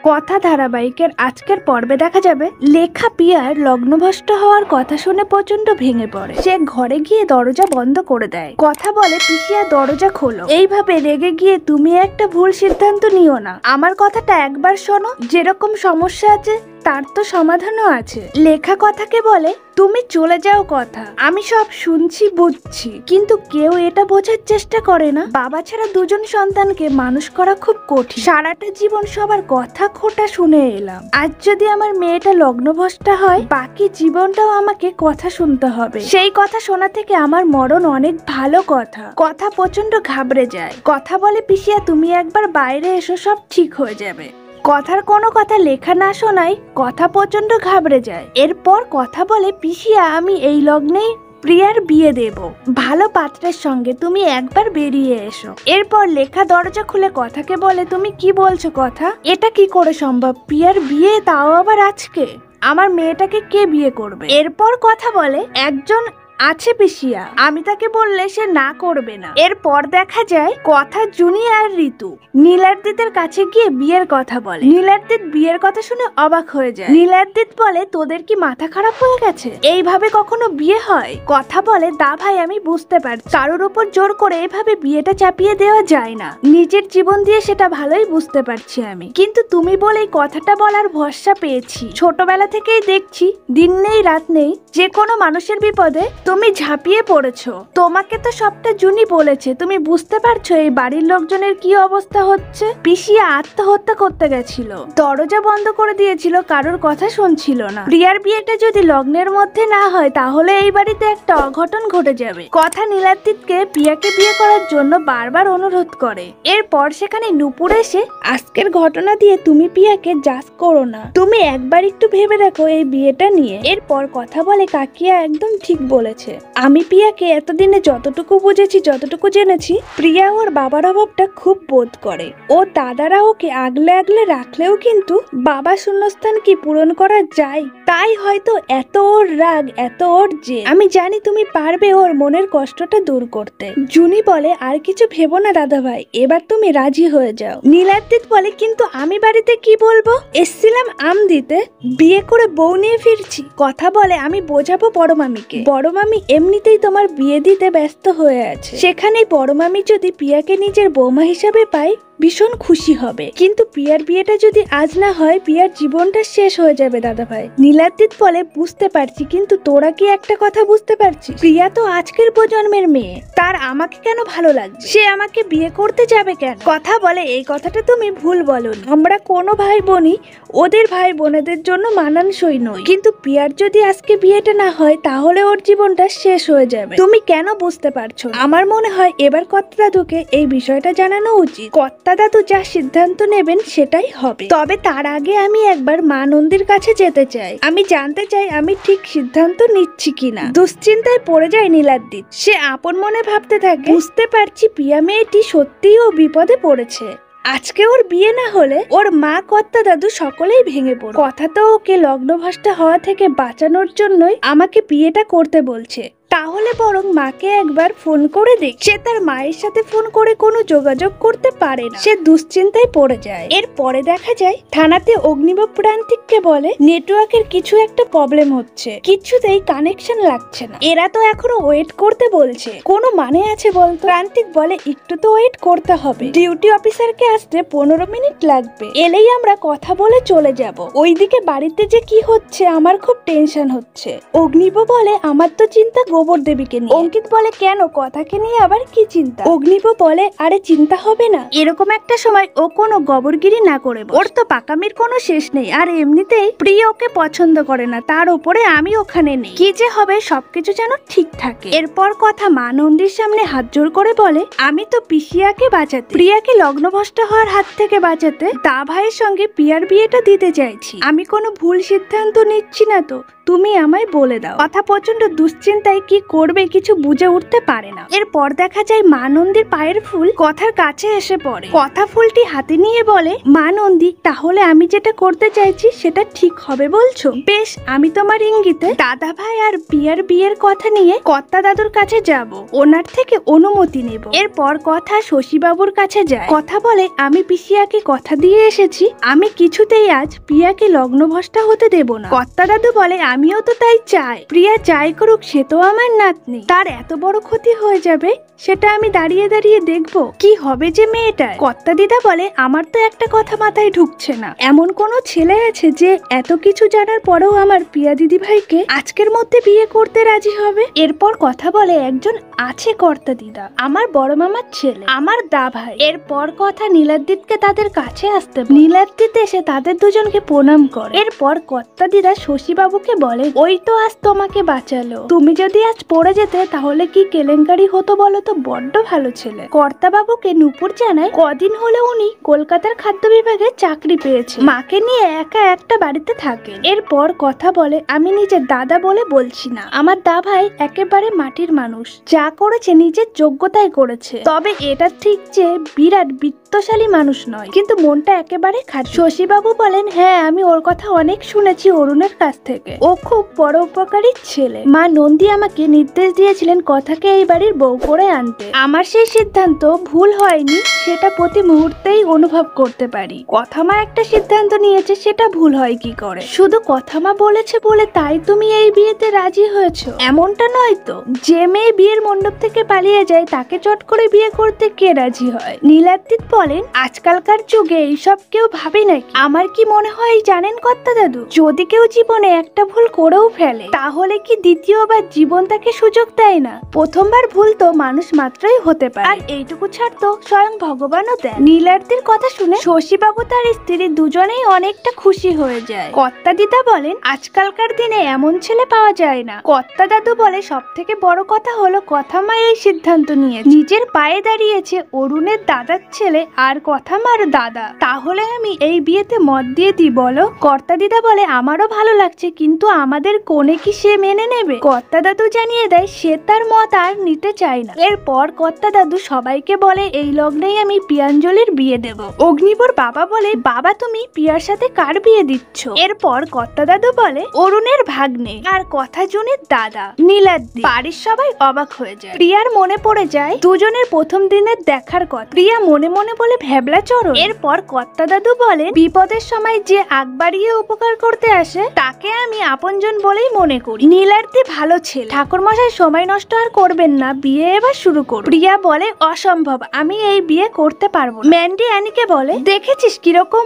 কথা ধারাবাহিকের আজকের পর্বে দেখা যাবে লেখা পিয়ার লগ্নভ্রষ্ট হওয়ার কথা শুনে প্রচন্ড ভেঙে পড়ে। সে ঘরে গিয়ে দরজা বন্ধ করে দেয়। কথা বলে পিসিয়া দরজা খোলো। এইভাবে রেগে গিয়ে তুমি একটা ভুল সিদ্ধান্ত নিও না, আমার কথাটা একবার শোনো। যেরকম সমস্যা আছে তার তো সমাধানও আছে। লেখা কথাকে বলে তুমি চলে যাও কথা, আমি সব শুনছি বুঝছি, কিন্তু কেউ এটা বোঝার চেষ্টা করে না বাবা ছাড়া দুজন সন্তানকে মানুষ করা খুব কঠিন। সারাটা জীবন সবার কথা খোটা শুনে এলাম, আজ যদি আমার মেয়েটা লগ্নভ্রষ্টা হয় বাকি জীবনটাও আমাকে কথা শুনতে হবে। সেই কথা শোনা থেকে আমার মরণ অনেক ভালো কথা। কথা প্রচন্ড ঘাবড়ে যায়। কথা বলে পিসিয়া তুমি একবার বাইরে এসো, সব ঠিক হয়ে যাবে। কথার কোনো কথা লেখা না শোনায় কথা প্রচন্ড ঘাবড়ে যায়। এরপর কথা বলে পিসিয়া আমি এই লগ্নেই প্রিয়ার বিয়ে দেব ভালো পাত্রের সঙ্গে, তুমি একবার বেরিয়ে এসো। এরপর লেখা দরজা খুলে কথাকে বলে তুমি কি বলছো কথা, এটা কি করে সম্ভব? প্রিয়ার বিয়ে, তাও আবার আজকে? আমার মেয়েটাকে কে বিয়ে করবে? এরপর কথা বলে একজন আছে পিসিয়া, আমি তাকে বললে সে না করবে না। এরপর দেখা যায় কথা জুনি আর ঋতু নীলাদ্রিতের কাছে গিয়ে বিয়ের কথা বলে। নীলাদ্রিত বিয়ের কথা শুনে অবাক হয়ে যায়। নীলাদ্রিত বলে তোদের কি মাথা খারাপ হয়ে গেছে? এইভাবে কখনো বিয়ে হয়? কথা বলে দা ভাই আমি বুঝতে পারছি, কারোর উপর জোর করে এইভাবে বিয়েটা চাপিয়ে দেওয়া যায় না। নিজের জীবন দিয়ে সেটা ভালোই বুঝতে পারছি আমি, কিন্তু তুমি বলেই কথাটা বলার ভরসা পেয়েছি। ছোটবেলা থেকেই দেখছি দিন নেই রাত নেই যে কোনো মানুষের বিপদে তুমি ঝাঁপিয়ে পড়েছো। তোমাকে তো সবটা জুনি বলেছে, তুমি বুঝতে পারছো এই বাড়ির লোকজনের কি অবস্থা হচ্ছে। পিসিয়া আত্মহত্যা করতে গেছিল, দরজা বন্ধ করে দিয়েছিল, কারোর কথা শুনছিল না। প্রিয়ার বিয়েটা যদি লগ্নের মধ্যে না হয় তাহলে এই বাড়িতে একটা অঘটন ঘটে যাবে। কথা নীলাদ্রিতকে প্রিয়াকে বিয়ে করার জন্য বারবার অনুরোধ করে। এরপর সেখানে নূপুর এসে আজকের ঘটনা দিয়ে তুমি প্রিয়াকে জাজ করো না, তুমি একবার একটু ভেবে দেখো এই বিয়েটা নিয়ে। এরপর কথা বলে কাকিয়া একদম ঠিক বলেছে, আমি প্রিয়াকে এতদিনে যতটুকু বুঝেছি যতটুকু জেনেছি প্রিয়া ওর বাবার অভাবটা খুব বোধ করে। ও দাদারা ওকে আগলে আগলে রাখলেও কিন্তু বাবা শূন্যস্থান কি পূরণ করা যায়? তাই হয়তো এত ওর রাগ, এত ওর যে। আমি জানি তুমি পারবে ওর মনের কষ্টটা দূর করতে। জুনি বলে আর কিছু ভেবো না দাদা ভাই, এবার তুমি রাজি হয়ে যাও। নীলাদ্রিত বলে কিন্তু আমি বাড়িতে কি বলবো? এসছিলাম আম দিতে, বিয়ে করে বউ নিয়ে ফিরছি। কথা বলে আমি বোঝাবো বড় মামিকে, বড় মামি এমনিতেই তোমার বিয়ে দিতে ব্যস্ত হয়ে আছে। সেখানেই বড় মামি যদি প্রিয়াকে নিজের বৌমা হিসাবে পায় ভীষণ খুশি হবে, কিন্তু প্রিয়ার বিয়েটা যদি আজ না হয় প্রিয়ার জীবনটা শেষ হয়ে যাবে দাদা ভাই। নীলাদ্রিত বলে বুঝতে পারছি, কিন্তু তোরা কি একটা কথা বুঝতে পারছিস? প্রিয়া তো আজকের প্রজন্মের মেয়ে, তার আমাকে কেন ভালো লাগবে? সে আমাকে বিয়ে করতে যাবে কেন? কথা বলে এই কথাটা তুমি ভুল বলনি, আমরা কোনো ভাই বোনই ওদের ভাই বোনেদের জন্য মানানসই নই, কিন্তু প্রিয়ার যদি আজকে বিয়েটা না হয় তাহলে ওর জীবনটা শেষ হয়ে যাবে। তুমি কেন বুঝতে পারছো? আমার মনে হয় এবার কর্তা দাদুকে এই বিষয়টা জানানো উচিত। কর্তা দাদু যা সিদ্ধান্ত নেবেন সেটাই হবে। তবে তার আগে আমি একবার মা নন্দীর কাছে যেতে চাই, আমি জানতে চাই আমি ঠিক সিদ্ধান্ত নিচ্ছি কিনা। দুশ্চিন্তায় পড়ে যায় নীলাদ্রিত। সে আপন মনে ভাবতে থাকে বুঝতে পারছি প্রিয়া মেয়েটি সত্যিই ও বিপদে পড়েছে। আজকে ওর বিয়ে না হলে ওর মা কর্তা দাদু সকলেই ভেঙে পড়ে। কথা তো ওকে লগ্নভ্রষ্টা হওয়া থেকে বাঁচানোর জন্যই আমাকে বিয়েটা করতে বলছে। তাহলে বরং মাকে একবার ফোন করে দেখ। সে তার মায়ের সাথে ফোন করে কোনো যোগাযোগ করতে পারে না, সে দুশ্চিন্তায় পড়ে যায়। এরপরে দেখা যায় থানাতে অগ্নিবাব প্রান্তিককে বলে নেটওয়ার্কের কিছু একটা প্রবলেম হচ্ছে, কিছুতেই কানেকশন লাগছে না। এরা তো এখনো ওয়েট করতে বলছে, কোনো মানে আছে বলতো? প্রান্তিক বলে একটু তো ওয়েট করতে হবে, ডিউটি অফিসারকে আসতে 15 মিনিট লাগবে, এলেই আমরা কথা বলে চলে যাব। ওইদিকে বাড়িতে যে কি হচ্ছে আমার খুব টেনশন হচ্ছে। অগ্নিব বলে আমার তো চিন্তা গোবর দেবীকে নিয়ে। অঙ্কিত বলে কেন, কথাকে নিয়ে আবার কি চিন্তা? অগ্নিব বলে আরে চিন্তা হবে না, এরকম একটা সময় ও কোনো গবরগিরি না করে, ওর তো পাকামির কোনো শেষ নেই, আর এমনিতেই প্রিয় ওকে পছন্দ করে না, তার উপরে আমি ওখানে নেই, কি যে হবে সবকিছু যেন ঠিক থাকে। এরপর কথা মা নন্দীর সামনে হাত জোর করে বলে আমি তো পিসিয়াকে বাঁচাতে, প্রিয়াকে লগ্নভ্রষ্টা হওয়ার হাত থেকে বাঁচাতে দা ভাইয়ের সঙ্গে প্রিয়ার বিয়েটা দিতে চাইছি। আমি কোনো ভুল সিদ্ধান্ত নিচ্ছি না তো, তুমি আমায় বলে দাও। কথা প্রচন্ড দুশ্চিন্তায় কি করবে কিছু বুঝে উঠতে পারে না। এরপর দেখা যায় মা নন্দীর পায়ের ফুল কথার কাছে এসে পড়ে। কথা ফুলটি হাতে নিয়ে বলে, মা নন্দী, তাহলে আমি যেটা করতে চাইছি সেটা ঠিক হবে বলছো? বেশ, আমি তোমার ইঙ্গিতে দাদা ভাই আর পিয়ার বিয়ের কথা নিয়ে কর্তা দাদুর কাছে যাব, ওনার থেকে অনুমতি নেব। এরপর কথা শশীবাবুর কাছে যায়। কথা বলে, আমি পিসিয়াকে কথা দিয়ে এসেছি, আমি কিছুতেই আজ প্রিয়াকে লগ্নভ্রষ্টা হতে দেব না। কর্তা দাদু বলে, আমিও তো তাই চাই। প্রিয়া যাই করুক সে তো আমার নাতনি, তার এত বড় ক্ষতি হয়ে যাবে সেটা আমি দাঁড়িয়ে দাঁড়িয়ে দেখবো কি হবে যে মেয়েটার। কর্তা দিদা বলে, আমার তো একটা কথা মাথায় ঢুকছে না, এমন কোন ছেলে আছে যে এত কিছু জানার পরেও আমার প্রিয়া দিদি ভাইকে আজকের মধ্যে বিয়ে করতে রাজি হবে? এরপর কথা বলে, একজন আছে কর্তা দিদা, আমার বড় মামার ছেলে, আমার দা ভাই। এরপর কথা নীলাদ্রিতকে তাদের কাছে আসতে, নীলাদ্রিত এসে তাদের দুজনকে প্রণাম করে। এরপর কর্তা দিদা শশীবাবুকে বলে, ওই তো আজ তোমাকে বাঁচালো, তুমি যদি আজ পড়ে যেতে তাহলে কি কেলেঙ্কারি হতো বলো তো? বড্ড ভালো ছেলে। কর্তা বাবুকে নূপুর জানায় কদিন হলো উনি কলকাতার খাদ্য বিভাগে চাকরি পেয়েছে, মাকে নিয়ে একা একটা বাড়িতে থাকেন। এরপর কথা বলে, আমি নিজের দাদা বলে বলছি না, আমার দা ভাই একেবারে মাটির মানুষ, যা করেছে নিজের যোগ্যতায় করেছে, তবে এটা ঠিক যে বিরাট বিত্তশালী মানুষ নয়, কিন্তু মনটা একেবারে খাঁটি। শশীবাবু বলেন, হ্যাঁ আমি ওর কথা অনেক শুনেছি অরুণের কাছ থেকে, ও খুব বড় উপকারী ছেলে। মা নন্দী আমাকে নির্দেশ দিয়েছিলেন কথাকে এই বাড়ির বউ করে আনতে, আমার সেই সিদ্ধান্ত ভুল হয়নি সেটা প্রতি মুহূর্তেই অনুভব করতে পারি। কথা মা একটা সিদ্ধান্ত নিয়েছে সেটা ভুল হয় কি করে? শুধু কথা মা বলেছে বলে তাই তুমি এই বিয়েতে রাজি হয়েছো এমনটা নয় তো। যে মেয়ে বিয়ের মণ্ডপ থেকে পালিয়ে যায় তাকে চট করে বিয়ে করতে কে রাজি হয়? নীলাদ্রিত বলেন, আজকালকার যুগে এইসব কেউ ভাবে নাকি? আমার কি মনে হয় জানেন কর্তা দাদু, যদি কেউ জীবনে একটা ভুল করেও ফেলে তাহলে কি দ্বিতীয়বার জীবন তাকে সুযোগ দেয় না? প্রথমবার ভুল তো মানুষ মাত্রই হতে পারে, আর এইটুকু ছাড় তো স্বয়ং ভগবানও দেন। নীলাদ্রির কথা শুনে শশীবাবু তার স্ত্রী দুজনেই অনেকটা খুশি হয়ে যায়। কর্তা দিদা বলেন, আজকালকার দিনে এমন ছেলে পাওয়া যায় না। কর্তা দাদু বলে, সব থেকে বড় কথা হলো কথা মা এই সিদ্ধান্ত নিয়ে নিজের পায়ে দাঁড়িয়েছে অরুণের দাদার ছেলে আর কথা মার দাদা, তাহলে আমি এই বিয়েতে মত দিয়ে দিই বলো? কর্তা দিদা বলে, আমারও ভালো লাগছে, কিন্তু আমাদের কোনে কি সে মেনে নেবে? কর্তা দাদু জানিয়ে দেয় সে তার মত আর নিতে চায় না। এরপর কর্তা দাদু সবাইকে বলে, এই লগ্নেই আমি পিয়াঞ্জলির বিয়ে দেব। অগ্নিবর বাবা বলে, বাবা তুমি পিয়ার সাথে কার বিয়ে দিচ্ছ? এরপর কর্তা দাদু বলে, অরুণের ভাগ্নে আর কথা জুনির দাদা নীলাদ্রি। বাড়ির সবাই অবাক হয়ে যায়। প্রিয়ার মনে পড়ে যায় দুজনের প্রথম দিনের দেখার কথা। প্রিয়া মনে মনে বলে, ভ্যাবলা চরণ। এরপর কর্তা দাদু বলে, বিপদের সময় যে আগ বাড়িয়ে উপকার করতে আসে তাকে আমি আপনজন বলেই মনে করি। নীলাদ্রি ভালো ছেলে, ঠাকুর মশাই সময় নষ্ট আর করবেন না, বিয়ে এবার শুরু করুন। প্রিয়া বলে, অসম্ভব, আমি এই বিয়ে করতে পারবো না। ম্যান্ডি অ্যানিকে বলে, দেখেছিস কিরকম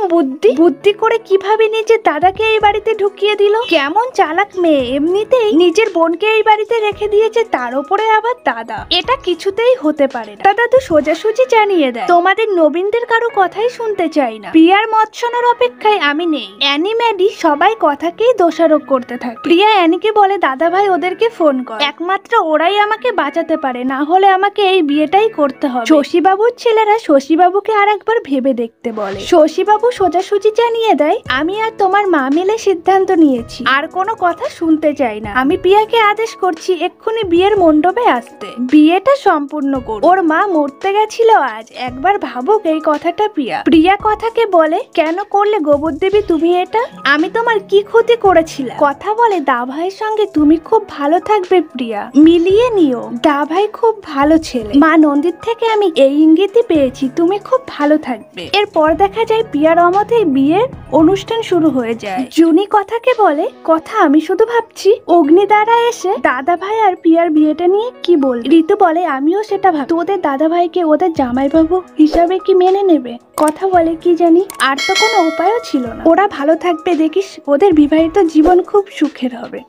বুদ্ধি করে কিভাবে নিজের দাদাকে এই বাড়িতে ঢুকিয়ে দিল, কেমন চালাক মেয়ে, এমনিতেই নিজের বোনকে এই বাড়িতে রেখে দিয়েছে, তার উপরে আবার দাদা, এটা কিছুতেই হতে পারে না। দাদা তো সোজাসুজি জানিয়ে দেয়, তোমাদের নবীনদের কারো কথাই শুনতে চাই না, প্রিয়ার মত শোনার অপেক্ষায় আমি নেই। অ্যানি ম্যাডি সবাই কথাকেই দোষারোপ করতে থাকে। প্রিয়া অ্যানিকে বলে, দাদা ভাই ওদেরকে ফোন কর, একমাত্র ওরাই আমাকে বাঁচাতে পারে, না হলে আমাকে এই বিয়েটাই করতে হবে। শশীবাবুর ছেলেরা শশীবাবুকে আর একবার ভেবে দেখতে বলে। শশীবাবু সোজাসুজি জানিয়ে দেয়, আমি আর তোমার মা মিলে সিদ্ধান্ত নিয়েছি, আর কোনো কথা শুনতে চাই না। আমি প্রিয়াকে আদেশ করছি এক্ষুনি বিয়ের মণ্ডপে আসতে, বিয়েটা সম্পূর্ণ করুন। ওর মা মরতে গেছিল আজ, একবার ভাবুক এই কথাটা। প্রিয়া কথাকে বলে, কেন করলে গোবর দেবী তুমি এটা? আমি তোমার কি ক্ষতি করেছিলাম? কথা বলে, দা ভাইয়ের সঙ্গে তুমি খুব ভালো থাকবে প্রিয়া, মিলিয়ে নিও, দা ভাই খুব ভালো ছেলে, মা নন্দীর থেকে আমি এই ইঙ্গিতই পেয়েছি, তুমি খুব ভালো থাকবে। এরপর দেখা যায় প্রিয়ার অমতেই বিয়ের অনুষ্ঠান শুরু হয়ে যায়। জুনি কথাকে বলে, কথা আমি শুধু ভাবছি অগ্নি দ্বারা এসে দাদা ভাই আর প্রিয়ার বিয়েটা নিয়ে কি বল। ঋতু বলে, আমিও সেটা ভাব, তোদের দাদা ভাইকে ওদের জামাইবাবু হিসাবে কি মেনে নেবে? কথা বলে, কি জানি, আর তো কোনো উপায়ও ছিল না, ওরা ভালো থাকবে, দেখিস ওদের বিবাহিত জীবন খুব সুখের হবে।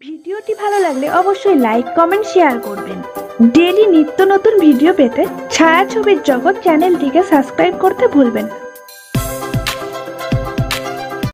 ভিডিওটি ভালো লাগলে অবশ্যই লাইক, কমেন্ট, শেয়ার করবেন। ডেইলি নিত্য নতুন ভিডিও পেতে ছায়াছবির জগৎ চ্যানেলটিকে সাবস্ক্রাইব করতে ভুলবেন না।